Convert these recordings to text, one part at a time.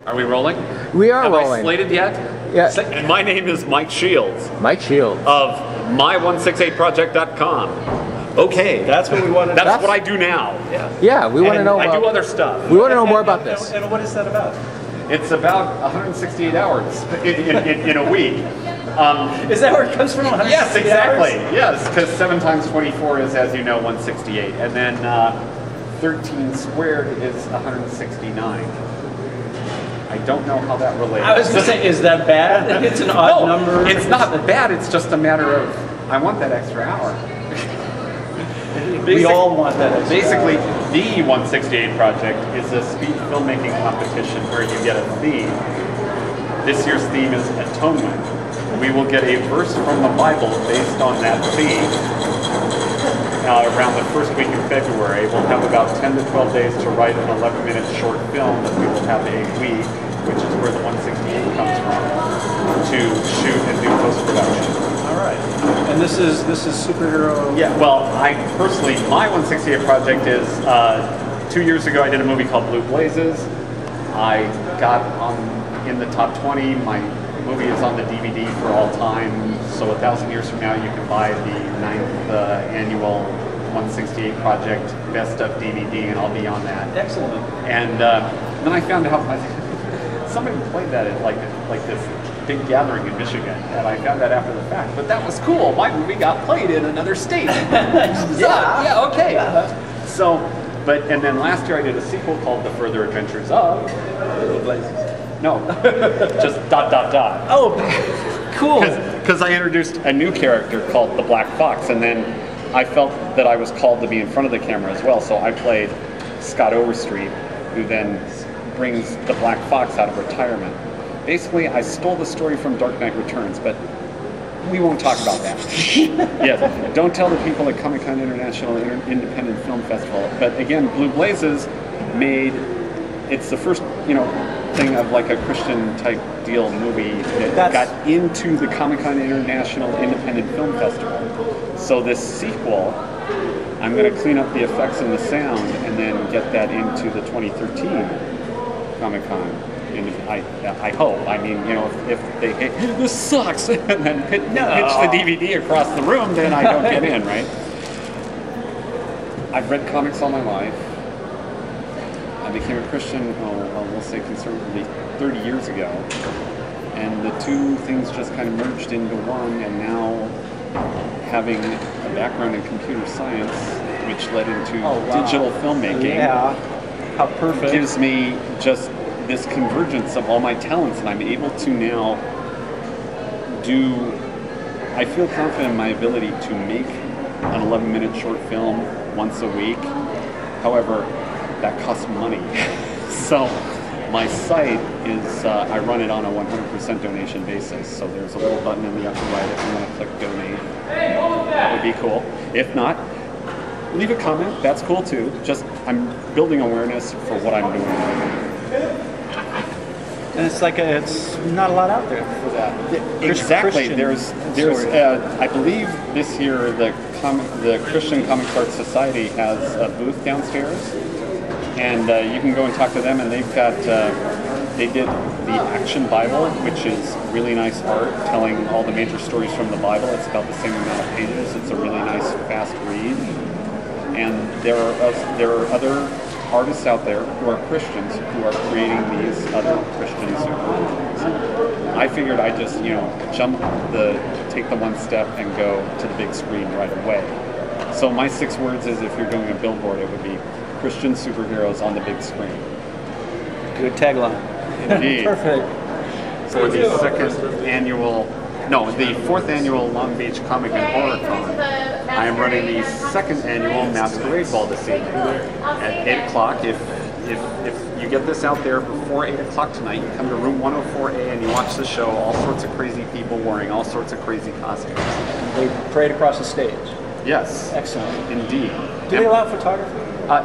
Are we rolling? We are Have rolling. I slated yet? Yeah. And my name is Mike Shields Mike Shields. of my168project.com. Okay, That's what we wanted. that's what I do now. Yeah, we want to And know. I do About, other stuff. we want to know more about this. And what is that about? It's about 168 hours in a week. Is that where it comes from? Yes, 168 exactly. hours? Yes, because 7 times 24 is, as you know, 168, and then 13 squared is 169. I don't know how that relates. I was going to say, is that bad? It's an odd No, number. it's not bad. It's just a matter of I want that extra hour. We all want that. Extra Basically, hour. the 168 Project is a speed filmmaking competition where you get a theme. This year's theme is atonement. We will get a verse from the Bible based on that theme. Around the first week in February, we'll have about 10 to 12 days to write an 11-minute short film that we will have a week, which is where the 168 comes from, to shoot and do post-production. All right. And this is superhero. Yeah, well, I personally, my 168 project is, 2 years ago I did a movie called Blue Blazes. I got in the top 20. My movie is on the DVD for all time. So 1,000 years from now, you can buy the 9th annual 168 Project Best of DVD, and I'll be on that. Excellent. And then I found out somebody played that at like this big gathering in Michigan, and I found that after the fact. But that was cool. My movie got played in another state. Yeah, okay. Yeah. So, and then last year I did a sequel called The Further Adventures of Blue Blazes. No, just ... Oh, cool. Because I introduced a new character called the Black Fox, and then I felt that I was called to be in front of the camera as well, so I played Scott Overstreet, who then brings the Black Fox out of retirement. Basically, I stole the story from Dark Knight Returns, but we won't talk about that. Yes, don't tell the people at Comic-Con International Independent Film Festival. But again, Blue Blazes it's the first, thing of like a Christian type deal movie that got into the Comic-Con International Independent Film Festival. So this sequel, I'm going to clean up the effects and the sound and then get that into the 2013 Comic-Con. I hope. I mean, if they hey, this sucks, and then pitch the DVD across the room, then I don't get in, right? I've read comics all my life. I became a Christian, we'll say conservatively, 30 years ago. And the two things just kind of merged into one, and now having a background in computer science, which led into digital filmmaking, how perfect. Gives me just this convergence of all my talents, and I'm able to now I feel confident in my ability to make an 11-minute short film once a week. However, that costs money. So my site is, I run it on a 100% donation basis. So there's a little button in the upper right if you want to click donate. That would be cool. If not, leave a comment. That's cool too. Just, I'm building awareness for what I'm doing. And it's not a lot out there for that. Exactly. Christian There's I believe this year the Christian Comics Art Society has a booth downstairs, and you can go and talk to them. And they've got they did the Action Bible, which is really nice art telling all the major stories from the Bible. It's about the same amount of pages. It's a really nice fast read. And there are other artists out there who are Christians who are creating these other Christian superheroes. I figured I'd just, take the one step and go to the big screen right away. So my 6 words is, if you're doing a billboard, it would be Christian superheroes on the big screen. Good tagline. Indeed. Perfect. For the the 4th annual Long Beach Comic and Horror Con, I am running the 2nd annual Masquerade Ball this evening at 8 o'clock. If you get this out there before 8 o'clock tonight, you come to room 104A and you watch the show. All sorts of crazy people wearing all sorts of crazy costumes. They parade across the stage. Yes. Excellent. Indeed. Do they allow photography?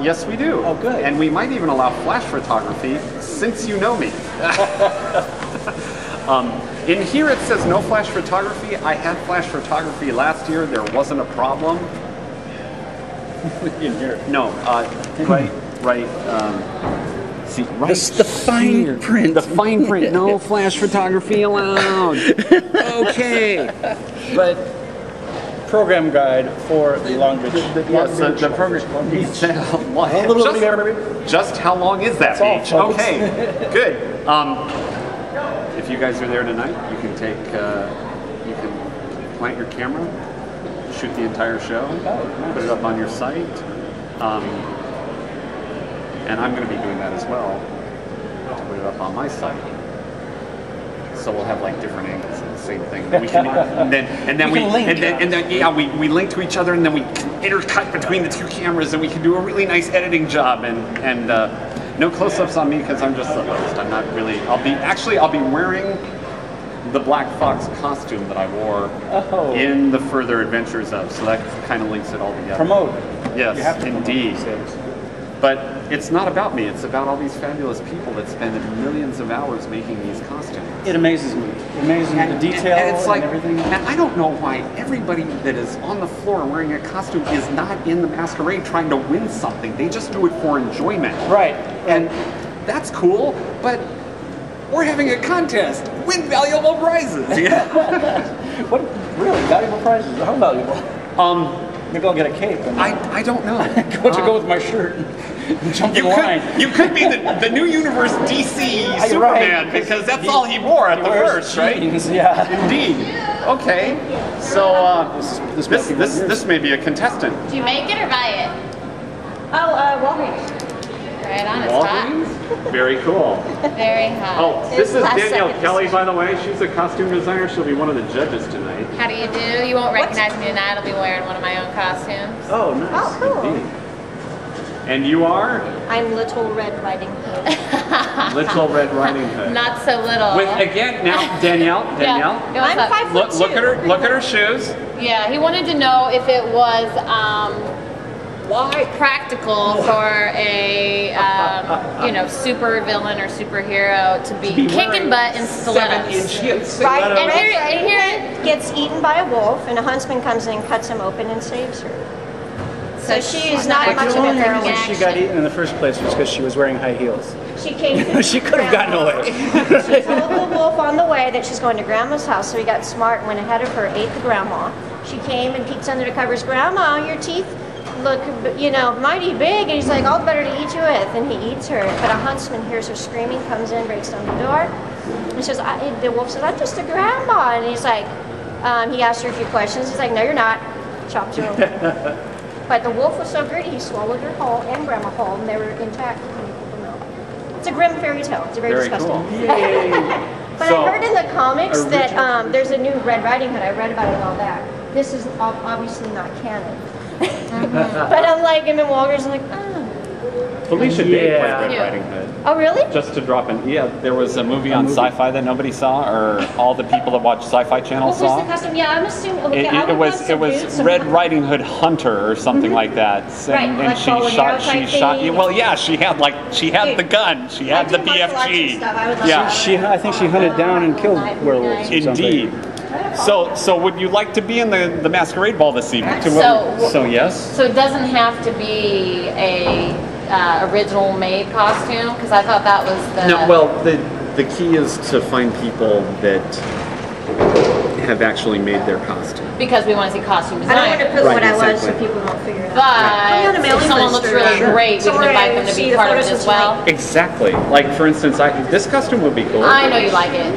Yes, we do. Oh, good. And we might even allow flash photography, since you know me. In here it says no flash photography. I had flash photography last year. There wasn't a problem. In here? No. Right. See, right The fine print. The fine print. No flash photography allowed. Okay. But program guide for the Long Beach. Yes, the program. Just how long is that beach? Okay, good. If you guys are there tonight, you can you can plant your camera, shoot the entire show, put it up on your site. And I'm going to be doing that as well, to put it up on my site. So we'll have like different angles of the same thing. We can, we link to each other, and then we can intercut between the two cameras, and we can do a really nice editing job. And no close-ups on me because I'm just the host. I'm not really. I'll be wearing the Black Fox costume that I wore in the further adventures of. So that kind of links it all together. Promote. Yes, you have to indeed. But it's not about me. It's about all these fabulous people that spend millions of hours making these costumes. It amazes me. It amazes me, the detail and it's like, everything. And I don't know why everybody that is on the floor wearing a costume is not in the masquerade trying to win something. They just do it for enjoyment. Right. And that's cool, but we're having a contest. Win valuable prizes. What? Really? Valuable prizes? How valuable? Maybe I'll get a cape. I don't know. Go with my shirt and jump in line. You could be the new universe DC Superman, right, because that's all he wore at the first, jeans, right? Yeah. Indeed. Okay. So this may be a contestant. Do you make it or buy it? Oh, Walgreens. Right on, it's Walgreens? Very cool. Very hot. Oh, this is Danielle Kelly, by the way. She's a costume designer. She'll be one of the judges tonight. How do you do? You won't recognize me tonight. I'll be wearing one of my own costumes. Oh, nice. Oh, cool. Indeed. And you are? I'm Little Red Riding Hood. Little Red Riding Hood. Not so little. With, again, now, Danielle. Yeah. I'm 5'2". Look at her shoes. Yeah, he wanted to know if it was practical for a super villain or superhero to be kicking butt in stilettos. 7-inch heels. Right, and here gets eaten by a wolf, and a huntsman comes in, cuts him open, and saves her. So she is not much of a heroine. When she got eaten in the first place was because she was wearing high heels. She came. She could have gotten away. She told the wolf on the way that she's going to Grandma's house, so he got smart and went ahead of her, ate the grandma. She came and peeks under the covers. Grandma, your teeth look, mighty big. And he's like, all better to eat you with. And he eats her. But a huntsman hears her screaming, comes in, breaks down the door. And she says, the wolf says, I'm just a grandma. And he's like, he asked her a few questions. He's like, no, you're not. Chopped her open. But the wolf was so greedy, he swallowed her whole and grandma whole, and they were intact. It's a grim fairy tale. It's very disgusting. Cool. But I heard in the comics that there's a new Red Riding Hood. I read about it a while back. This is obviously not canon. But I'm like, I'm in Walgreens, I'm like, Felicia Day played Red Riding Hood. Oh, really? Just to drop in, there was a movie on Sci-Fi that nobody saw, or all the people that watch Sci-Fi Channel What saw. was the custom? Yeah, I'm assuming. Okay, It was Red Riding Hood Hunter or something like that. Right, and like she shot. Well, yeah, she had the gun. She had the BFG. Yeah, I think she hunted down and killed werewolves. Or Indeed. So would you like to be in the masquerade ball this evening? So yes. So it doesn't have to be a original made costume, because I thought that was the. No, well, the key is to find people that have actually made their costume. Because we want to see costume I design. don't want to put what I was so people don't figure it out. But if someone looks really great, we can invite them to be part of it as well. Exactly. Like, for instance, this costume would be cool. I know you like it.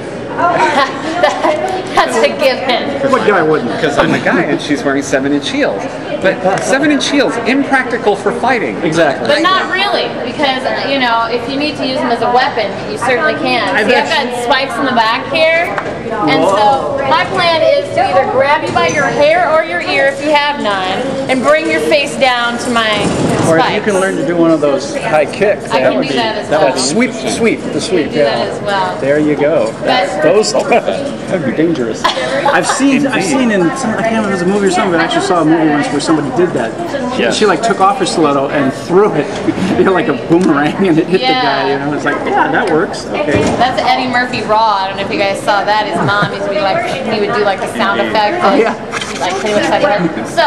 That's a given. What guy wouldn't? Because I'm a guy and she's wearing 7-inch heels. But 7-inch heels, impractical for fighting. Exactly. But not really, because if you need to use them as a weapon, you certainly can. See, I've got spikes in the back here, and so my plan is to either grab you by your hair or your ear if you have none, and bring your face down to my spikes. Or if you can learn to do one of those high kicks. I can do that as well. That would sweep, the sweep. I can do that as well. There you go. Those that'd be dangerous. I've seen in some, I can't remember if it was a movie or something, but I actually saw a movie once where somebody did that. She like took off her stiletto and threw it, like a boomerang, and it hit the guy. It's like, yeah, that works. Okay. That's Eddie Murphy Raw. I don't know if you guys saw that. His mom used to be like, he would do like the sound effect. Oh, yeah. like pretty much everybody. So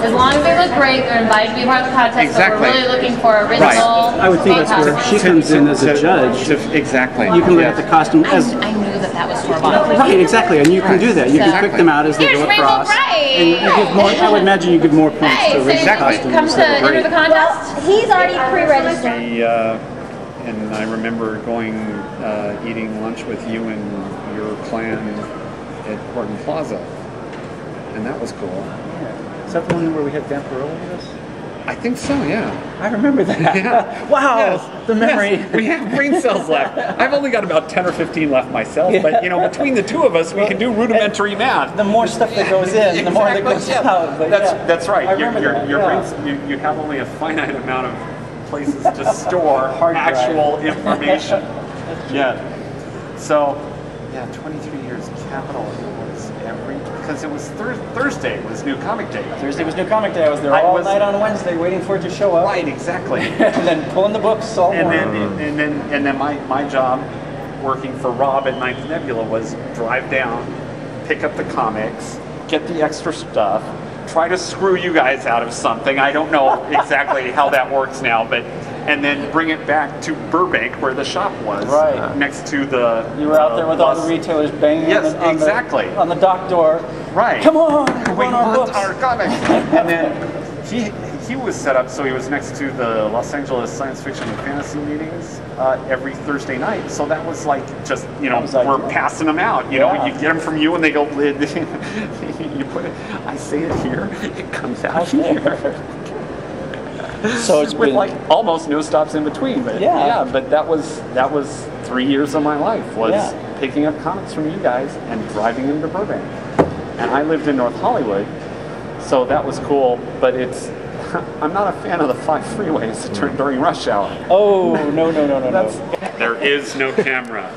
as long as they look great, they're invited to be part of the contest. Exactly. But we're really looking for original. I would think that's where she comes in as a judge. Exactly. You can look at the costume as I knew that was store-bought. right, exactly, and you can do that. You can pick them out as they go across, and you give more. I would imagine you give more points Hey, to so original you costumes. come to enter the contest? Well, he's already pre-registered. And I remember going eating lunch with you and your clan at Horton Plaza, and that was cool. Yeah. Is that the one where we had Vampirella with us? I think so, yeah. I remember that. Yeah. Wow, Yes. the memory. Yes. We have brain cells left. I've only got about 10 or 15 left myself, but you know, between the two of us, we can do rudimentary math. The more stuff that goes in, the more that goes out. But That's right. I remember that, Your yeah. brains, you have only a finite amount of places to store actual information. Yeah. So, yeah, 23 years Capital. It was because it was Thursday was New Comic Day. Thursday was New Comic Day. I was there all night on Wednesday waiting for it to show up. Right, exactly. And then pulling the books all morning. And then my job working for Rob at Ninth Nebula was drive down, pick up the comics, get the extra stuff, try to screw you guys out of something. I don't know exactly how that works now, but and then bring it back to Burbank where the shop was, right next to the. You were out there with all the retailers banging on the dock door. Right. Come on, we want our want books. our comics. And then he was set up so he was next to the Los Angeles Science Fiction and Fantasy meetings every Thursday night. So that was like just we're passing them out. You know, you get them from you and they go. You put it. I say it here. It comes out here. So it's with been like almost no stops in between. But but that was 3 years of my life was picking up comics from you guys and driving them to Burbank. And I lived in North Hollywood, so that was cool. But I'm not a fan of the 5 freeways during rush hour. Oh no. There is no camera.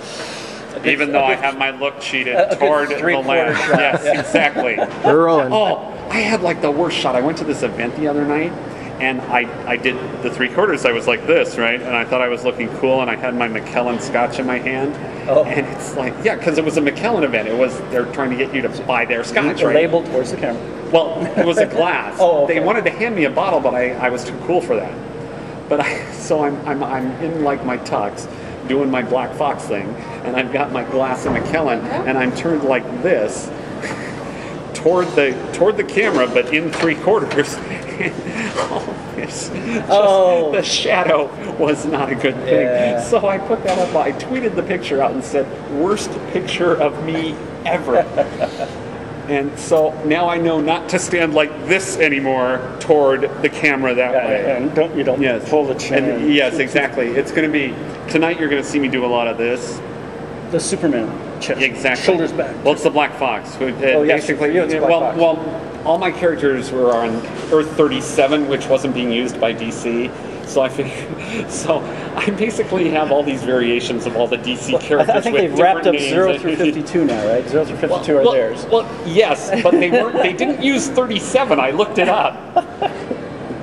Even though I have my look cheated toward the land. Yes, exactly. We're rolling. Oh, I had like the worst shot. I went to this event the other night, and I did the 3/4. I was like this, right? And I thought I was looking cool, and I had my Macallan scotch in my hand. Oh. And it's like, because it was a Macallan event. They're trying to get you to buy their scotch, right? Labeled towards the camera. Well, it was a glass. Okay. They wanted to hand me a bottle, but I was too cool for that. But I'm in like my tux, doing my Black Fox thing, and I've got my glass of Macallan, and I'm turned like this toward the camera, but in 3/4. The shadow was not a good thing. Yeah. So I put that up. I tweeted the picture out and said, "Worst picture of me ever." And so now I know not to stand like this anymore toward the camera that way. And you don't pull the chin. And yes, exactly. It's going to be tonight. You're going to see me do a lot of this. The Superman chest. Exactly. Shoulders back. Well, it's the Black Fox. Basically, it's Black Fox. Well, all my characters were on Earth 37, which wasn't being used by DC. So I basically have all these variations of all the DC characters. I think they've wrapped up 0 through 52 now, right? 0 through 52 are theirs. Well, yes, but they didn't use 37. I looked it up.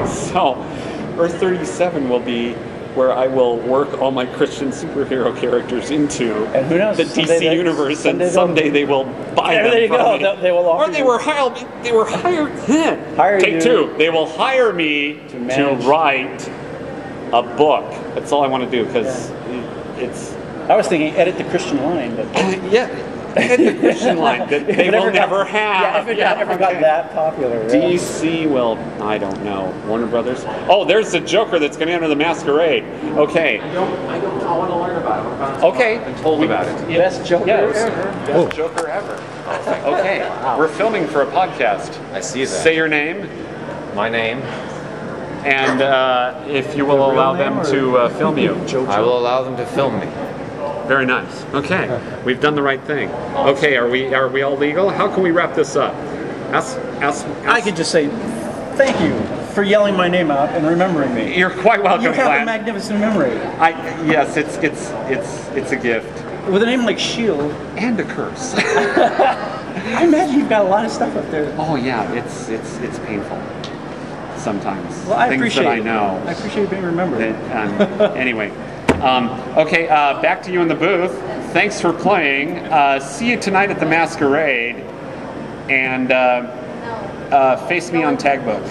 So Earth 37 will be where I will work all my Christian superhero characters into and who knows, the DC universe, and someday they will buy them. There you go. Me. They will offer. Or they were hired. Take two. They will hire me to write a book. That's all I want to do because it's. I was thinking edit the Christian line, but edit the Christian line that they will never have. If it ever got that popular. DC will, I don't know. Warner Brothers. Oh, there's the Joker that's going to enter the Masquerade. Okay. I want to learn about it. Okay. I've been told about it. Best Joker ever. Best Joker ever. Okay. Wow. We're filming for a podcast. I see that. Say your name. My name. And if you will allow them to film you. I will allow them to film me. Very nice. Okay, we've done the right thing. Okay, are we all legal? How can we wrap this up? I could just say thank you for yelling my name out and remembering me. You're quite welcome. You have a magnificent memory. Yes, it's a gift. With a name like Shield and a curse. I imagine you've got a lot of stuff up there. Oh yeah, it's painful sometimes. Well, I Things appreciate that I know. I appreciate being remembered. Anyway. Okay, back to you in the booth. Thanks for playing. See you tonight at the Masquerade. And face me on Tagboat.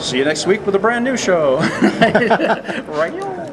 See you next week with a brand new show. Right.